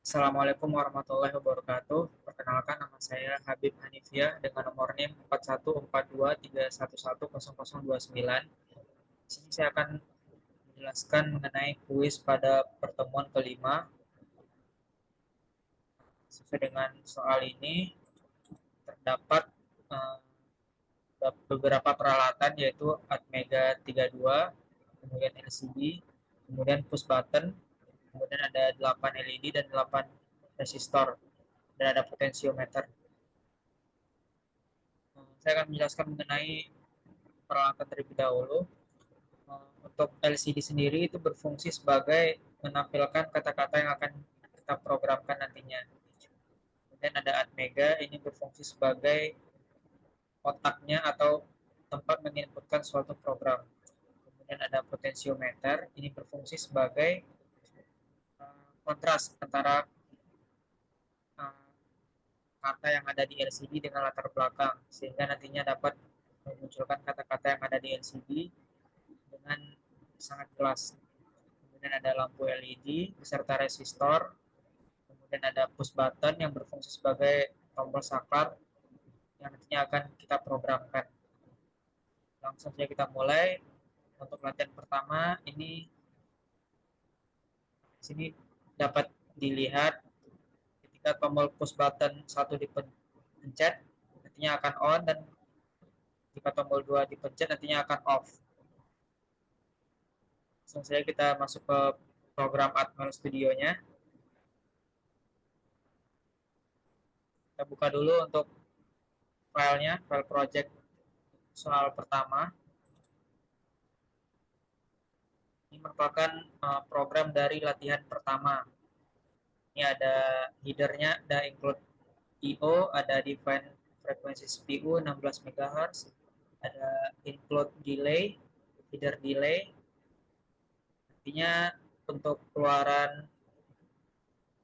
Assalamualaikum warahmatullahi wabarakatuh. Perkenalkan, nama saya Habib Hanifia dengan nomor NIM 414231110029. Di sini saya akan menjelaskan mengenai kuis pada pertemuan kelima. Sesuai dengan soal ini, terdapat eh, beberapa peralatan yaitu Atmega 32, kemudian LCD, kemudian push button, kemudian ada 8 LED dan 8 resistor, dan ada potensiometer. Saya akan menjelaskan mengenai peralatan terlebih dahulu. Untuk LCD sendiri itu berfungsi sebagai menampilkan kata-kata yang akan kita programkan nantinya. Kemudian ada Atmega, ini berfungsi sebagai otaknya atau tempat menginputkan suatu program. Kemudian ada potensiometer, ini berfungsi sebagai kontras antara uh, kata yang ada di LCD dengan latar belakang, sehingga nantinya dapat memunculkan kata-kata yang ada di LCD dengan sangat jelas. Kemudian ada lampu LED beserta resistor, kemudian ada push button yang berfungsi sebagai tombol saklar yang nantinya akan kita programkan. Langsung saja kita mulai. Untuk latihan pertama ini, di sini dapat dilihat ketika tombol push button satu dipencet nantinya akan on, dan jika tombol 2 dipencet nantinya akan off. Langsung saja kita masuk ke program Atmel Studio-nya. Kita buka dulu untuk filenya, file project soal pertama. Ini merupakan program dari latihan pertama. Ini ada headernya, ada include IO, ada define frekuensi CPU 16 MHz, ada include delay, header delay. Artinya untuk keluaran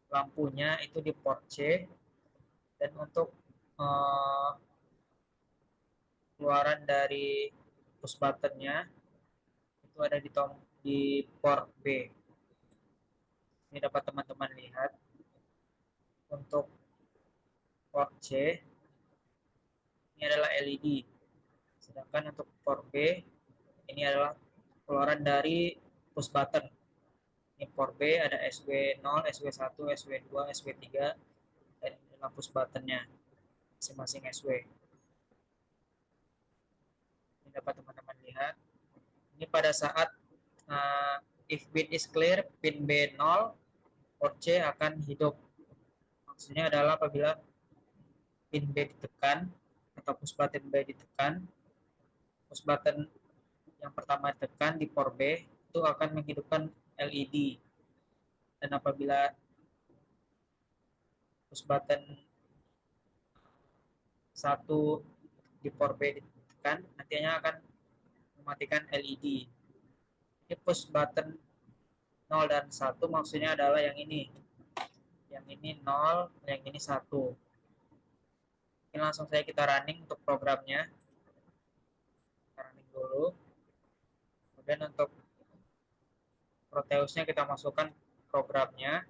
lampunya itu di port C, dan untuk uh, keluaran dari push buttonnya itu ada di port B. Ini dapat teman-teman lihat. Untuk port C ini adalah LED, sedangkan untuk port B ini adalah keluaran dari push button. Ini port B ada SW0, SW1, SW2, SW3, dan dalam push buttonnya masing-masing SW. Ini dapat teman-teman lihat. Ini pada saat if bit is clear, pin B0, port C akan hidup. Maksudnya adalah apabila pin B ditekan atau push button B ditekan, push button yang pertama ditekan di port B itu akan menghidupkan LED, dan apabila push button satu di port B ditekan nantinya akan mematikan LED. Ini push button 0 dan 1 maksudnya adalah yang ini. Yang ini 0, yang ini 1. Ini langsung saja kita running untuk programnya. Kita running dulu. Kemudian untuk Proteusnya kita masukkan programnya.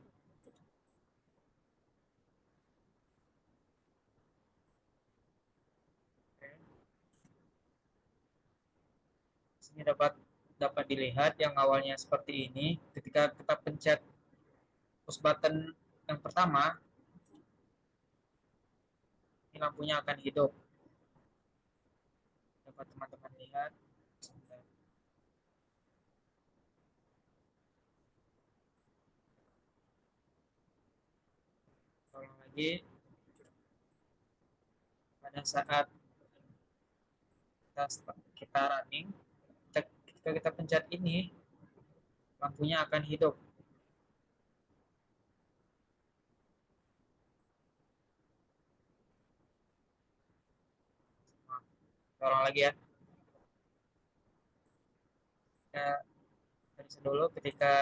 Sini dapat dilihat yang awalnya seperti ini. Ketika kita pencet push button yang pertama, ini lampunya akan hidup. Dapat teman-teman lihat. Tolong lagi. Pada saat kita running, ketika kita pencet ini, lampunya akan hidup. Tolong lagi ya. Dari dulu ketika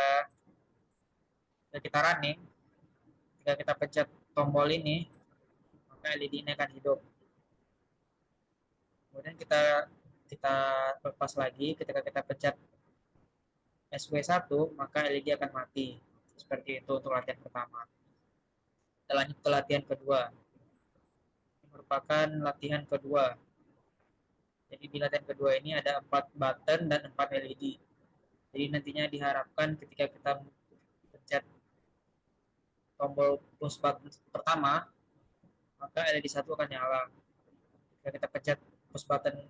kita running, ketika kita pencet tombol ini, maka LED ini akan hidup. Kemudian kita lepas lagi, ketika kita pencet SW1 maka LED akan mati. Seperti itu untuk latihan pertama. Kita lanjut ke latihan kedua. Ini merupakan latihan kedua. Jadi di latihan kedua ini ada 4 button dan 4 LED. Jadi nantinya diharapkan ketika kita pencet tombol push button pertama, maka LED 1 akan nyala. Ketika kita pencet push button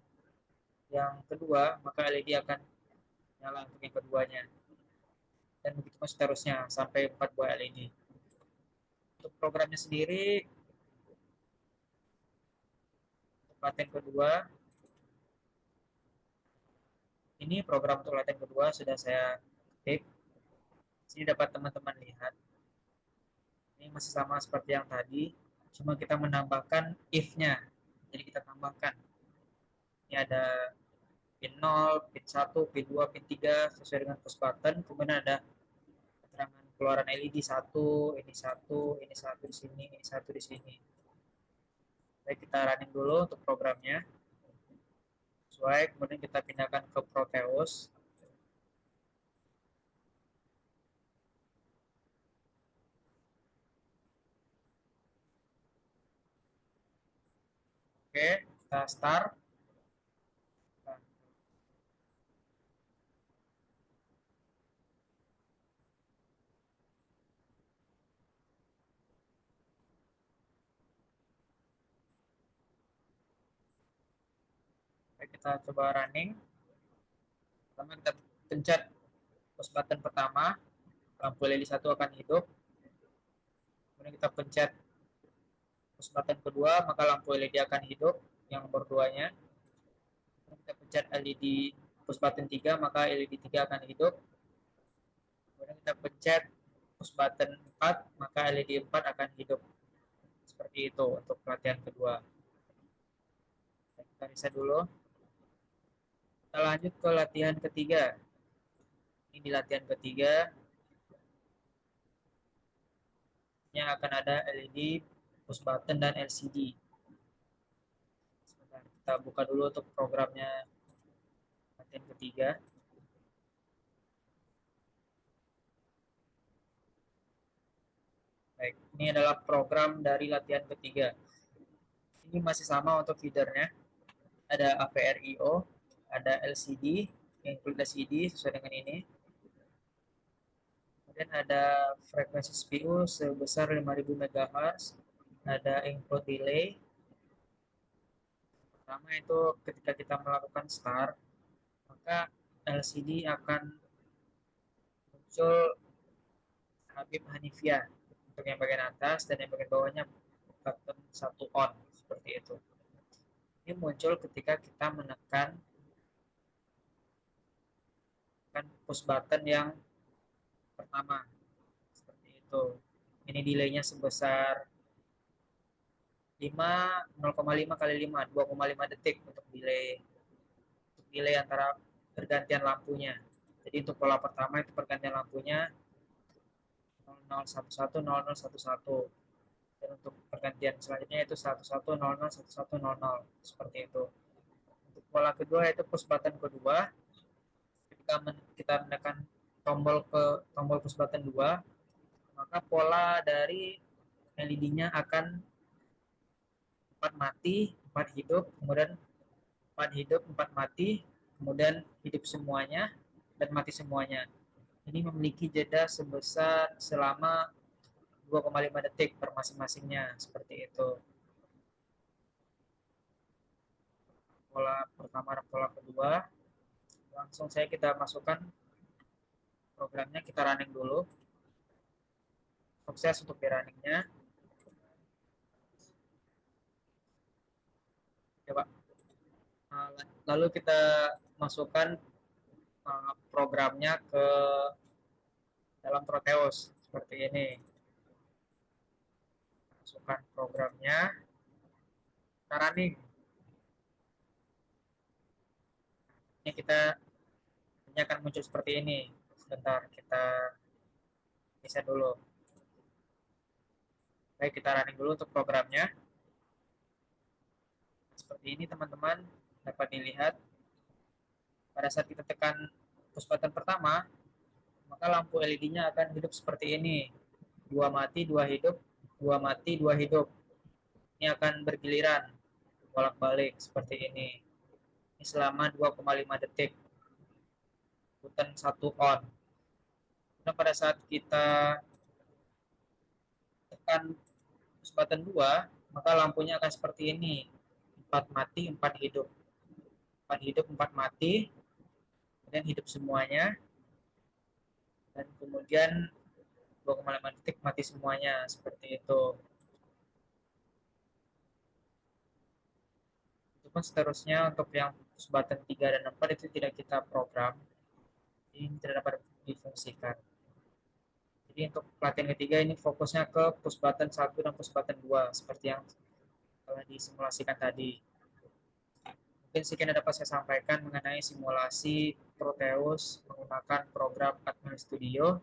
yang kedua, maka LED akan nyala untuk yang keduanya. Dan begitu seterusnya sampai 4 buah LED. Untuk programnya sendiri, untuk latihan kedua, ini program untuk latihan kedua sudah saya ketik. Sini dapat teman-teman lihat. Ini masih sama seperti yang tadi, cuma kita menambahkan if-nya. Jadi kita tambahkan. Ini ada pin 0, pin 1, pin 2, pin 3 sesuai dengan push button. Kemudian ada keterangan keluaran LED 1, ini 1, ini 1 di sini, ini 1 di sini. Baik, kita running dulu untuk programnya. Sesuai, kemudian kita pindahkan ke Proteus. Oke, kita start. Baik, kita coba running. Pertama kita pencet push button pertama, lampu LED 1 akan hidup. Kemudian kita pencet push button kedua, maka lampu LED akan hidup, yang nomor 2-nya. Kita pencet LED push button 3, maka LED 3 akan hidup. Kemudian kita pencet push button 4, maka LED 4 akan hidup. Seperti itu untuk latihan kedua. Kita reset dulu. Kita lanjut ke latihan ketiga. Ini di latihan ketiga, yang akan ada LED push button dan LCD. Sebentar, kita buka dulu untuk programnya latihan ketiga. Baik, ini adalah program dari latihan ketiga. Ini masih sama untuk feedernya. Ada AVRIO, ada LCD, include LCD sesuai dengan ini. Kemudian ada frekuensi CPU sebesar 5000 MHz, ada input delay. Pertama itu ketika kita melakukan start, maka LCD akan muncul Habib Hanifia untuk yang bagian atas, dan yang bagian bawahnya button 1 on, seperti itu. Ini muncul ketika kita menekan push button yang pertama, seperti itu. Ini delaynya sebesar 0,5 kali 5, 2,5 detik untuk delay antara pergantian lampunya. Jadi untuk pola pertama itu pergantian lampunya 0011 0011, dan untuk pergantian selanjutnya itu 1100 seperti itu. Untuk pola kedua itu push button kedua, ketika kita menekan tombol push button 2, maka pola dari LED-nya akan 4 mati, 4 hidup, kemudian 4 hidup, 4 mati, kemudian hidup semuanya dan mati semuanya. Ini memiliki jeda sebesar selama 2,5 detik per masing-masingnya, seperti itu. Pola pertama dan pola kedua. Langsung saya kita masukkan programnya, kita running dulu. Sukses untuk di runningnya. Coba. Lalu kita masukkan programnya ke dalam Proteus seperti ini. Masukkan programnya, kita running. Ini akan muncul seperti ini. Sebentar, kita reset dulu. Baik, kita running dulu untuk programnya. Seperti ini teman-teman, dapat dilihat. Pada saat kita tekan push button pertama, maka lampu LED-nya akan hidup seperti ini. 2 mati, 2 hidup, 2 mati, 2 hidup. Ini akan bergiliran bolak-balik seperti ini. Ini selama 2,5 detik. Button 1 on. Nah, pada saat kita tekan push button 2, maka lampunya akan seperti ini. 4 mati, 4 hidup. 4 hidup, 4 mati. Kemudian hidup semuanya. Dan kemudian 2,5 detik mati semuanya. Seperti itu. Itu pun seterusnya untuk yang push button 3 dan 4 itu tidak kita program. Ini tidak dapat difungsikan. Jadi untuk pelatihan ketiga ini fokusnya ke push button 1 dan push button 2 seperti yang telah disimulasikan tadi. Mungkin sekian yang dapat saya sampaikan mengenai simulasi Proteus menggunakan program Admin Studio.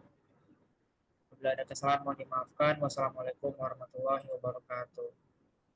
Bila ada kesalahan mohon dimaafkan. Wassalamualaikum warahmatullahi wabarakatuh.